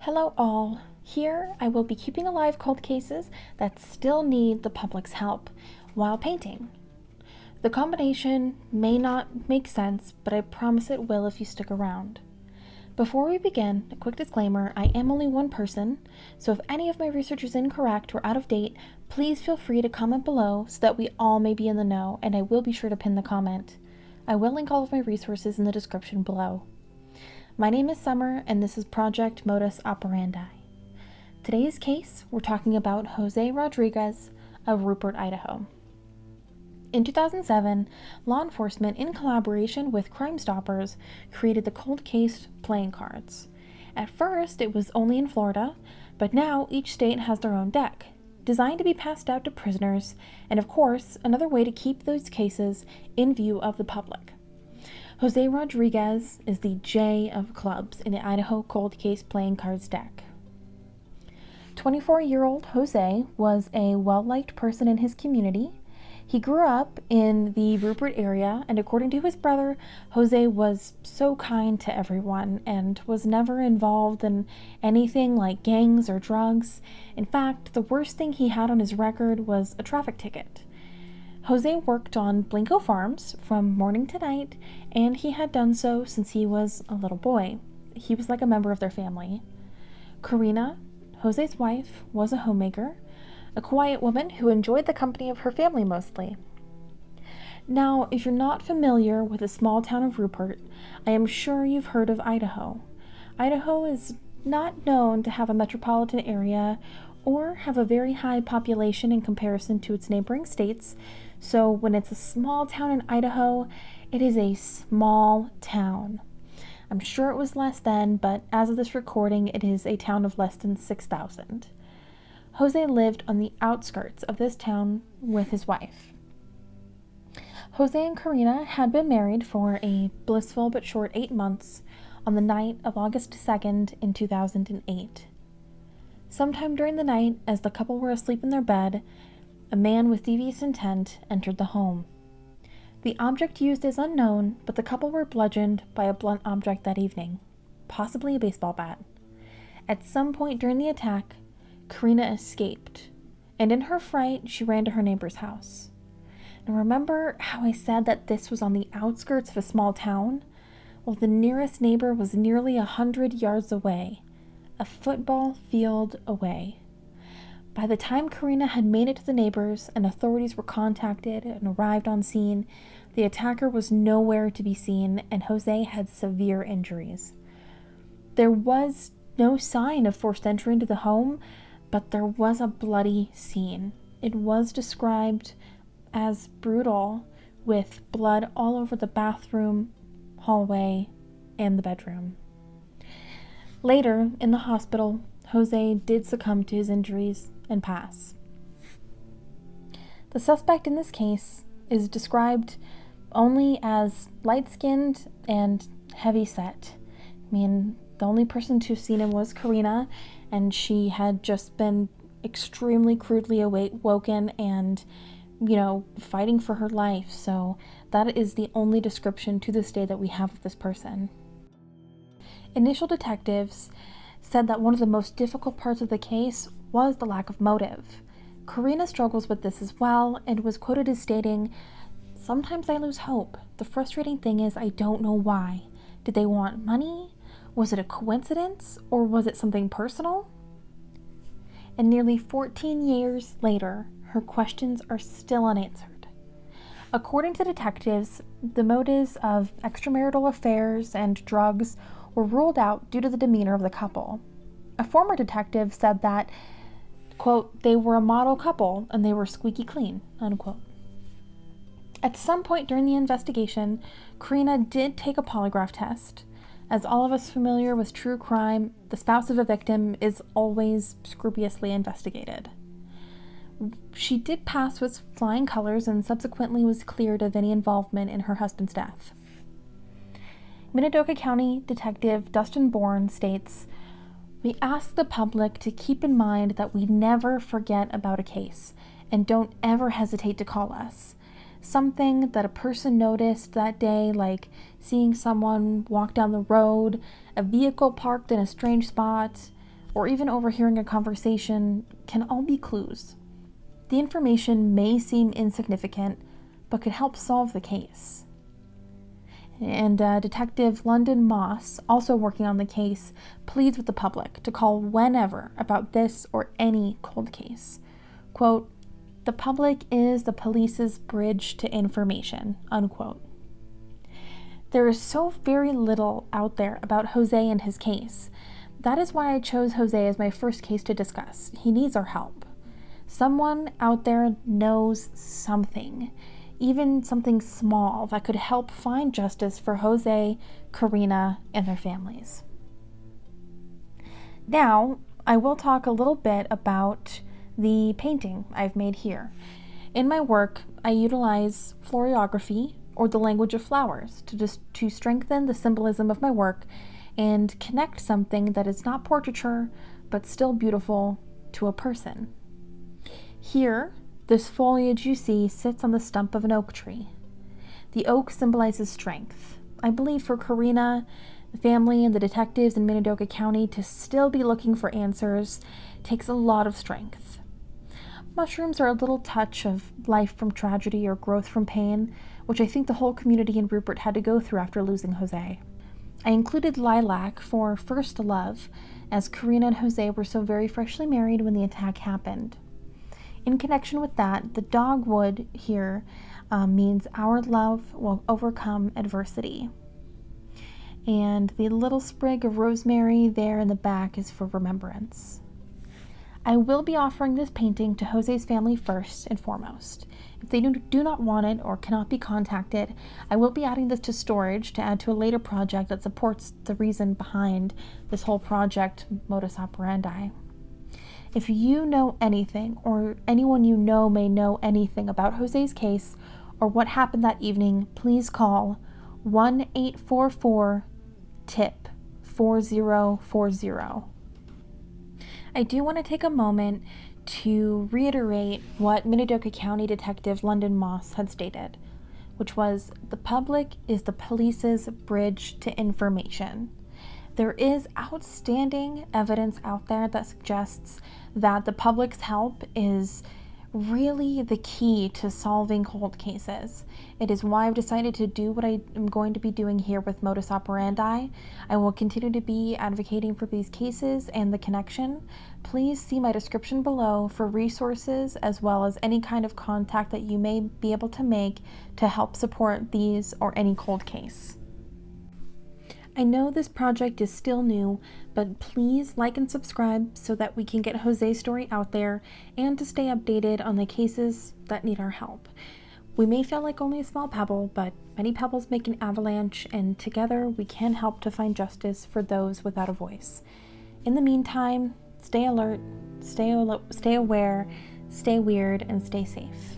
Hello all. Here I will be keeping alive cold cases that still need the public's help while painting. The combination may not make sense, but I promise it will if you stick around. Before we begin, a quick disclaimer, I am only one person, so if any of my research is incorrect or out of date, please feel free to comment below so that we all may be in the know, and I will be sure to pin the comment. I will link all of my resources in the description below. My name is Summer, and this is Project Modus Operandi. Today's case, we're talking about Jose Rodriguez of Rupert, Idaho. In 2007, law enforcement, in collaboration with Crime Stoppers, created the cold case playing cards. At first, it was only in Florida, but now each state has their own deck, designed to be passed out to prisoners, and of course, another way to keep those cases in view of the public. Jose Rodriguez is the J of clubs in the Idaho cold case playing cards deck. 24-year-old Jose was a well-liked person in his community. He grew up in the Rupert area, and according to his brother, Jose was so kind to everyone and was never involved in anything like gangs or drugs. In fact, the worst thing he had on his record was a traffic ticket. Jose worked on Blanco Farms from morning to night, and he had done so since he was a little boy. He was like a member of their family. Karina, Jose's wife, was a homemaker, a quiet woman who enjoyed the company of her family mostly. Now, if you're not familiar with the small town of Rupert, I am sure you've heard of Idaho. Idaho is not known to have a metropolitan area or have a very high population in comparison to its neighboring states, so when it's a small town in Idaho, it is a small town. I'm sure it was less then, but as of this recording, it is a town of less than 6,000. Jose lived on the outskirts of this town with his wife. Jose and Karina had been married for a blissful but short 8 months on the night of August 2nd in 2008. Sometime during the night, as the couple were asleep in their bed, a man with devious intent entered the home. The object used is unknown, but the couple were bludgeoned by a blunt object that evening, possibly a baseball bat. At some point during the attack, Karina escaped, and in her fright, she ran to her neighbor's house. Now remember how I said that this was on the outskirts of a small town? Well, the nearest neighbor was nearly 100 yards away, a football field away. By the time Karina had made it to the neighbors and authorities were contacted and arrived on scene, the attacker was nowhere to be seen, and Jose had severe injuries. There was no sign of forced entry into the home, but there was a bloody scene. It was described as brutal, with blood all over the bathroom, hallway, and the bedroom. Later, in the hospital, Jose did succumb to his injuries and pass. The suspect in this case is described only as light-skinned and heavy-set. I mean, the only person to have seen him was Karina, and she had just been extremely crudely woken and, fighting for her life. So that is the only description to this day that we have of this person. Initial detectives said that one of the most difficult parts of the case was the lack of motive. Karina struggles with this as well and was quoted as stating, "Sometimes I lose hope. The frustrating thing is I don't know why. Did they want money? Was it a coincidence, or was it something personal?" And nearly 14 years later, her questions are still unanswered. According to detectives, the motives of extramarital affairs and drugs were ruled out due to the demeanor of the couple. A former detective said that, quote, "they were a model couple and they were squeaky clean," unquote. At some point during the investigation, Karina did take a polygraph test. As all of us familiar with true crime, the spouse of a victim is always scrupulously investigated. She did pass with flying colors and subsequently was cleared of any involvement in her husband's death. Minidoka County Detective Dustin Bourne states, "We ask the public to keep in mind that we never forget about a case, and don't ever hesitate to call us. Something that a person noticed that day, like seeing someone walk down the road, a vehicle parked in a strange spot, or even overhearing a conversation can all be clues. The information may seem insignificant, but could help solve the case. And Detective London Moss, also working on the case, pleads with the public to call whenever about this or any cold case. Quote, "The public is the police's bridge to information," unquote. There is so very little out there about Jose and his case. That is why I chose Jose as my first case to discuss. He needs our help. Someone out there knows something, even something small, that could help find justice for Jose, Karina, and their families. Now, I will talk a little bit about the painting I've made here. In my work, I utilize florography, or the language of flowers, to strengthen the symbolism of my work and connect something that is not portraiture, but still beautiful, to a person. Here, this foliage you see sits on the stump of an oak tree. The oak symbolizes strength. I believe for Karina, the family, and the detectives in Minidoka County to still be looking for answers takes a lot of strength. Mushrooms are a little touch of life from tragedy or growth from pain, which I think the whole community in Rupert had to go through after losing Jose. I included lilac for first love, as Karina and Jose were so very freshly married when the attack happened. In connection with that, the dogwood here means our love will overcome adversity. And the little sprig of rosemary there in the back is for remembrance. I will be offering this painting to Jose's family first and foremost. If they do not want it or cannot be contacted, I will be adding this to storage to add to a later project that supports the reason behind this whole project, modus operandi. If you know anything, or anyone you know may know anything about Jose's case or what happened that evening, please call 1-844-TIP 4040. I do want to take a moment to reiterate what Minidoka County Detective London Moss had stated, which was, the public is the police's bridge to information. There is outstanding evidence out there that suggests that the public's help is really the key to solving cold cases. It is why I've decided to do what I am going to be doing here with modus operandi. I will continue to be advocating for these cases and the connection. Please see my description below for resources, as well as any kind of contact that you may be able to make to help support these or any cold case. I know this project is still new, but please like and subscribe so that we can get Jose's story out there and to stay updated on the cases that need our help. We may feel like only a small pebble, but many pebbles make an avalanche, and together we can help to find justice for those without a voice. In the meantime, stay alert, stay aware, stay weird, and stay safe.